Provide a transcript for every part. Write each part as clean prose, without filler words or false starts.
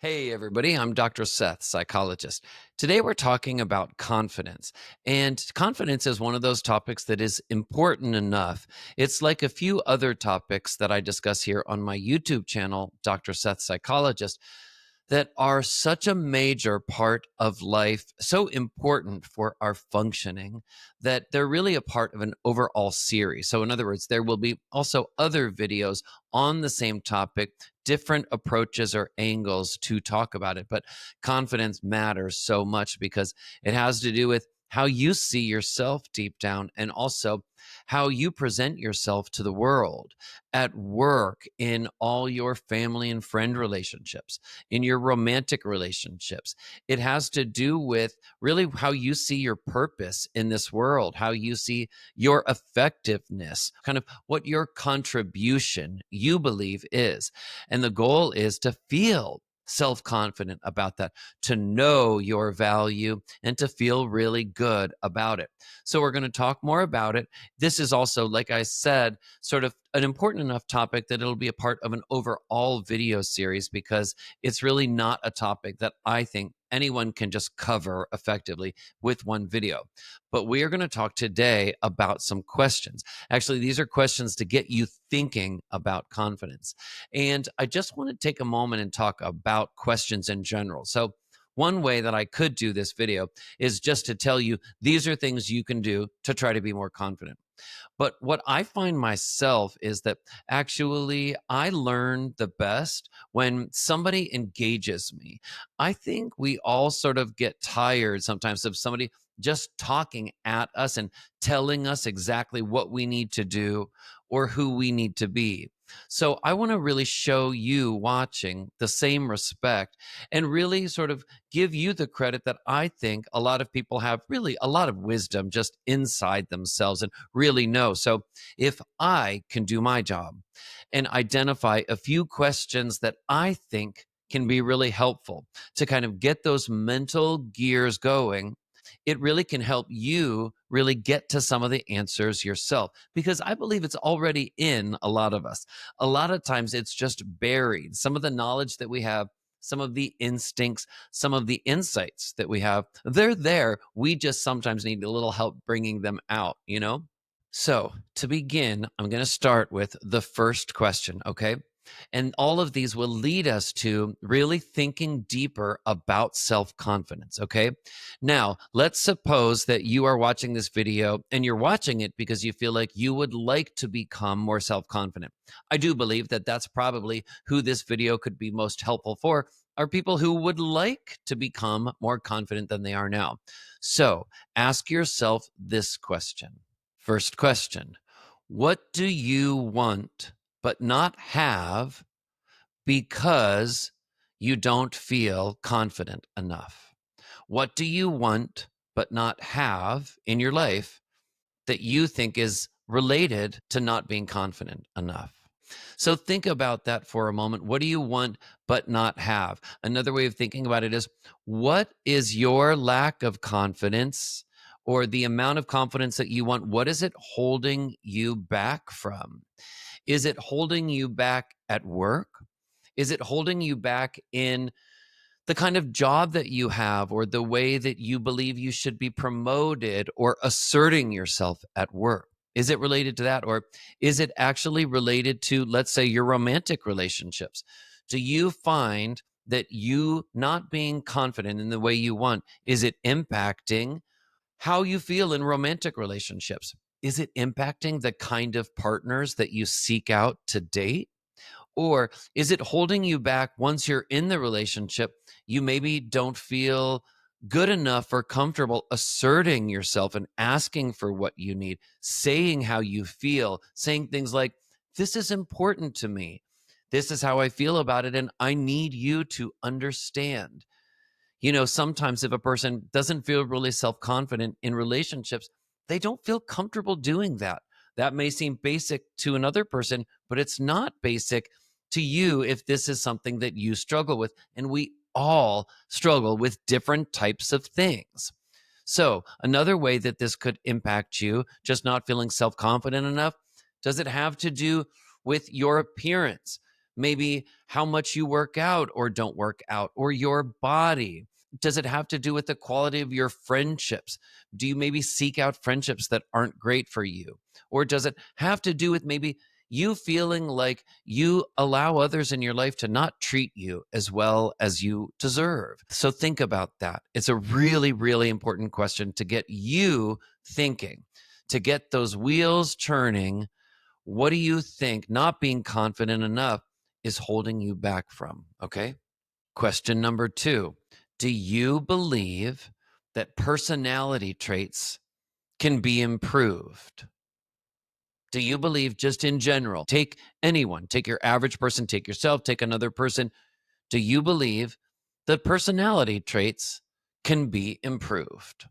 Hey, everybody, I'm Dr. Seth, psychologist. Today we're talking about confidence. And confidence is one of those topics that is important enough. It's like a few other topics that I discuss here on my YouTube channel, Dr. Seth, psychologist, that are such a major part of life, so important for our functioning, that they're really a part of an overall series. So, in other words, there will be also other videos on the same topic, different approaches or angles to talk about it. But confidence matters so much because it has to do with how you see yourself deep down and also how you present yourself to the world at work, in all your family and friend relationships, in your romantic relationships. It has to do with really how you see your purpose in this world, how you see your effectiveness, kind of what your contribution you believe is. And the goal is to feel self confident about that, to know your value, and to feel really good about it. So, we're going to talk more about it. This is also, like I said, sort of an important enough topic that it'll be a part of an overall video series because it's really not a topic that I think anyone can just cover effectively with one video. But we are going to talk today about some questions. Actually, these are questions to get you thinking about confidence. And I just want to take a moment and talk about questions in general. So, one way that I could do this video is just to tell you these are things you can do to try to be more confident. But what I find myself is that actually I learn the best when somebody engages me. I think we all sort of get tired sometimes of somebody just talking at us and telling us exactly what we need to do or who we need to be. So I want to really show you watching the same respect and really sort of give you the credit that I think a lot of people have, really a lot of wisdom just inside themselves and really know. So if I can do my job and identify a few questions that I think can be really helpful to kind of get those mental gears going, it really can help you really get to some of the answers yourself because I believe it's already in a lot of us. A lot of times it's just buried. Some of the knowledge that we have, some of the instincts, some of the insights that we have, they're there. We just sometimes need a little help bringing them out? So, to begin, I'm going to start with the first question, okay? And all of these will lead us to really thinking deeper about self confidence, okay? Now, let's suppose that you are watching this video and you're watching it because you feel like you would like to become more self confident. I do believe that that's probably who this video could be most helpful for, are people who would like to become more confident than they are now. So, ask yourself this question. First question: what do you want but not have because you don't feel confident enough? What do you want but not have in your life that you think is related to not being confident enough? So think about that for a moment. What do you want but not have? Another way of thinking about it is, what is your lack of confidence or the amount of confidence that you want? What is it holding you back from? Is it holding you back at work? Is it holding you back in the kind of job that you have or the way that you believe you should be promoted or asserting yourself at work? Is it related to that? Or is it actually related to, let's say, your romantic relationships? Do you find that you not being confident in the way you want, is it impacting how you feel in romantic relationships? Is it impacting the kind of partners that you seek out to date? Or is it holding you back once you're in the relationship? You maybe don't feel good enough or comfortable asserting yourself and asking for what you need, saying how you feel, saying things like, this is important to me. This is how I feel about it, and I need you to understand. Sometimes if a person doesn't feel really self confident in relationships, they don't feel comfortable doing that. That may seem basic to another person, but it's not basic to you if this is something that you struggle with. And we all struggle with different types of things. So, another way that this could impact you, just not feeling self confident enough, does it have to do with your appearance? maybe how much you work out or don't work out, or your body? Does it have to do with the quality of your friendships? Do you maybe seek out friendships that aren't great for you? Or does it have to do with maybe you feeling like you allow others in your life to not treat you as well as you deserve? So think about that. It's a really, really important question to get you thinking, to get those wheels churning. What do you think not being confident enough is holding you back from? Okay. Question number 2. Do you believe that personality traits can be improved? Do you believe, just in general, take anyone, take your average person, take yourself, take another person, do you believe that personality traits can be improved?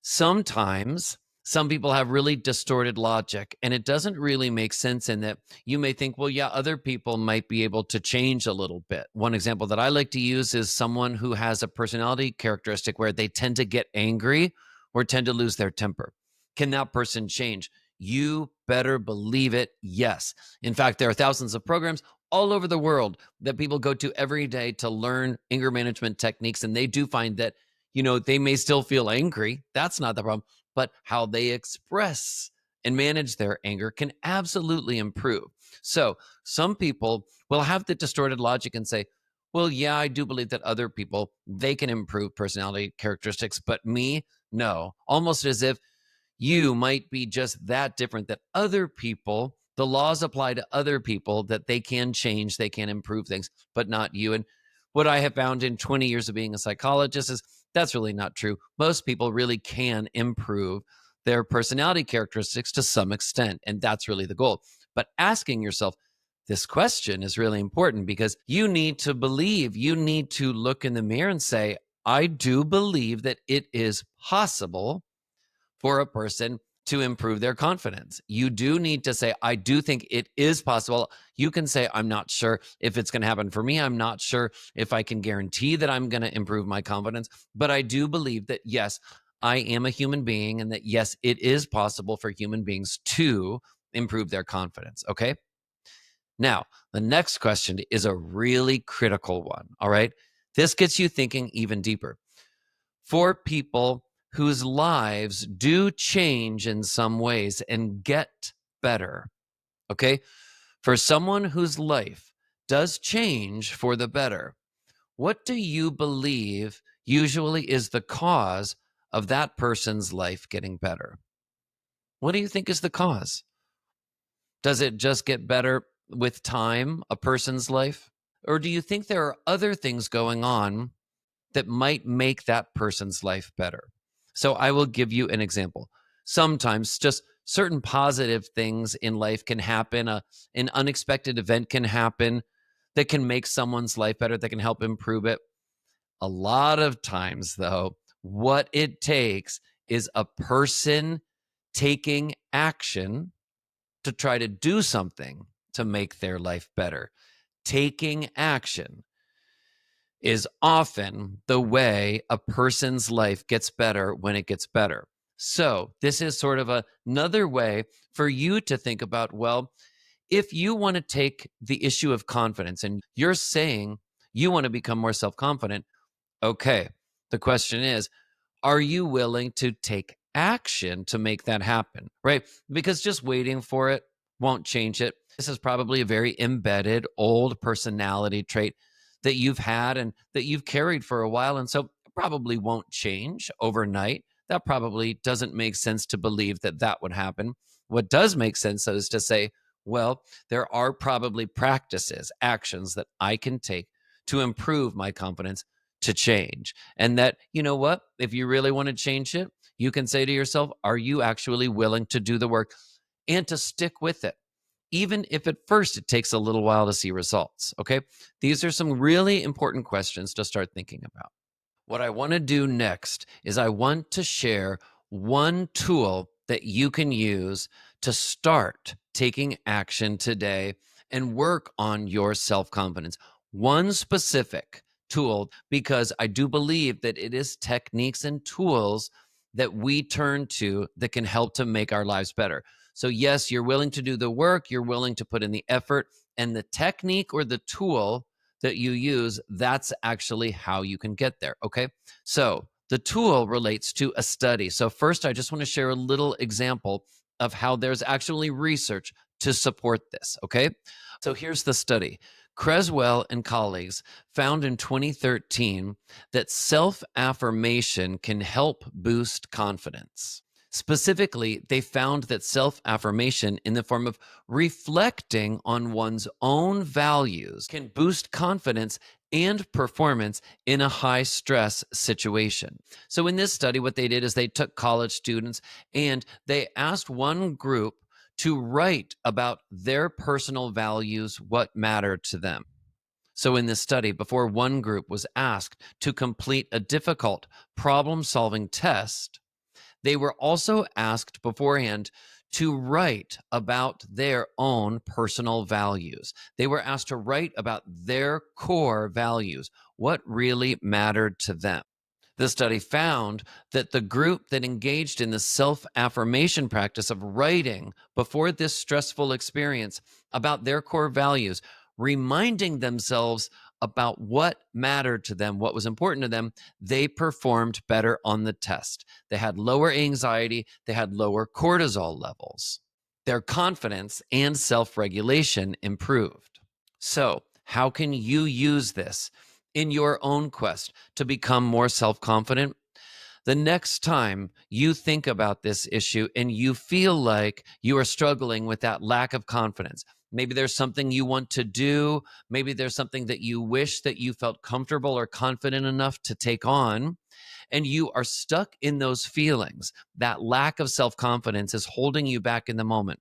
Sometimes some people have really distorted logic, and it doesn't really make sense in that you may think, well, yeah, other people might be able to change a little bit. One example that I like to use is someone who has a personality characteristic where they tend to get angry or tend to lose their temper. Can that person change? You better believe it. Yes. In fact, there are thousands of programs all over the world that people go to every day to learn anger management techniques. And they do find that, they may still feel angry. That's not the problem. But how they express and manage their anger can absolutely improve. So some people will have the distorted logic and say, well, yeah, I do believe that other people, they can improve personality characteristics, but me, no. Almost as if you might be just that different that other people, the laws apply to other people, that they can change, they can improve things, but not you. And what I have found in 20 years of being a psychologist is that's really not true. Most people really can improve their personality characteristics to some extent, and that's really the goal. But asking yourself this question is really important, because you need to believe, you need to look in the mirror and say, I do believe that it is possible for a person to improve their confidence. You do need to say, I do think it is possible. You can say, I'm not sure if it's going to happen for me. I'm not sure if I can guarantee that I'm going to improve my confidence. But I do believe that, yes, I am a human being, and that, yes, it is possible for human beings to improve their confidence. Okay. Now, the next question is a really critical one. All right. This gets you thinking even deeper. For people whose lives do change in some ways and get better, okay? For someone whose life does change for the better, what do you believe usually is the cause of that person's life getting better? What do you think is the cause? Does it just get better with time, a person's life? Or do you think there are other things going on that might make that person's life better? So I will give you an example. Sometimes just certain positive things in life can happen. An unexpected event can happen that can make someone's life better, that can help improve it. A lot of times, though, what it takes is a person taking action to try to do something to make their life better. Taking action is often the way a person's life gets better when it gets better. So, this is sort of another way for you to think about, well, if you want to take the issue of confidence and you're saying you want to become more self confident, okay, the question is, are you willing to take action to make that happen? Right? Because just waiting for it won't change it. This is probably a very embedded old personality trait that you've had and that you've carried for a while. And so it probably won't change overnight. That probably doesn't make sense to believe that that would happen. What does make sense, though, is to say, well, there are probably practices, actions that I can take to improve my confidence, to change. And that, you know what, if you really want to change it, you can say to yourself, are you actually willing to do the work and to stick with it? Even if at first it takes a little while to see results. Okay. These are some really important questions to start thinking about. What I want to do next is I want to share one tool that you can use to start taking action today and work on your self confidence. One specific tool, because I do believe that it is techniques and tools that we turn to that can help to make our lives better. So, yes, you're willing to do the work, you're willing to put in the effort, And the technique or the tool that you use, that's actually how you can get there. Okay. So the tool relates to a study. So, first, I just want to share a little example of how there's actually research to support this. Okay. So, here's the study. Creswell and colleagues found in 2013 that self affirmation can help boost confidence. Specifically, they found that self affirmation in the form of reflecting on one's own values can boost confidence and performance in a high stress situation. So, in this study, what they did is they took college students and they asked one group to write about their personal values, what mattered to them. So, in this study, before one group was asked to complete a difficult problem solving test, they were also asked beforehand to write about their own personal values. They were asked to write about their core values, what really mattered to them. The study found that the group that engaged in the self affirmation practice of writing before this stressful experience about their core values, reminding themselves about what mattered to them, what was important to them, they performed better on the test. They had lower anxiety, they had lower cortisol levels. Their confidence and self regulation improved. So, how can you use this in your own quest to become more self confident? The next time you think about this issue and you feel like you are struggling with that lack of confidence, maybe there's something you want to do, maybe there's something that you wish that you felt comfortable or confident enough to take on, and you are stuck in those feelings, that lack of self confidence is holding you back in the moment.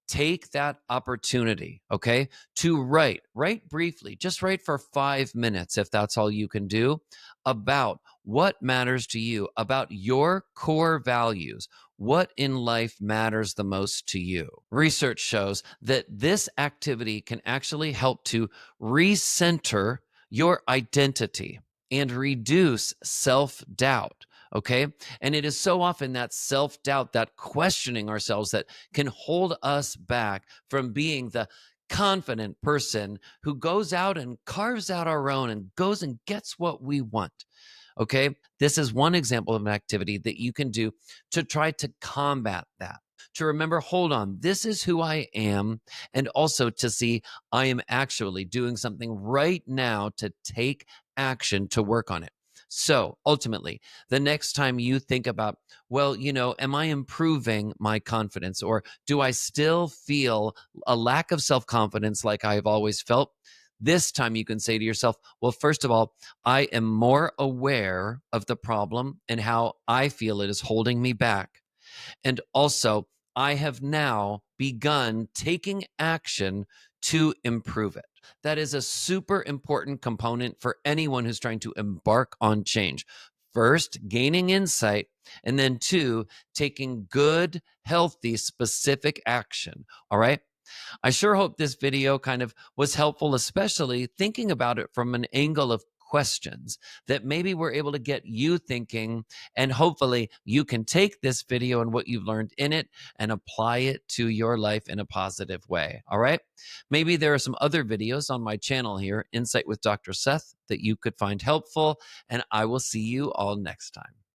Take that opportunity, okay, to write briefly, just write for 5 minutes if that's all you can do, about what matters to you, about your core values, what in life matters the most to you. Research shows that this activity can actually help to recenter your identity and reduce self doubt. Okay. And it is so often that self doubt, that questioning ourselves, that can hold us back from being the confident person who goes out and carves out our own and goes and gets what we want. Okay. This is one example of an activity that you can do to try to combat that. To remember, hold on, this is who I am. And also to see I am actually doing something right now to take action to work on it. So ultimately, the next time you think about, well, am I improving my confidence, or do I still feel a lack of self confidence like I've always felt? This time you can say to yourself, well, first of all, I am more aware of the problem and how I feel it is holding me back. And also, I have now begun taking action to improve it. That is a super important component for anyone who's trying to embark on change. First, gaining insight, and then two, taking good, healthy, specific action. All right. I sure hope this video kind of was helpful, especially thinking about it from an angle of questions that maybe we're able to get you thinking, and hopefully you can take this video and what you've learned in it and apply it to your life in a positive way. All right. Maybe there are some other videos on my channel here, Insight with Dr. Seth, that you could find helpful, and I will see you all next time.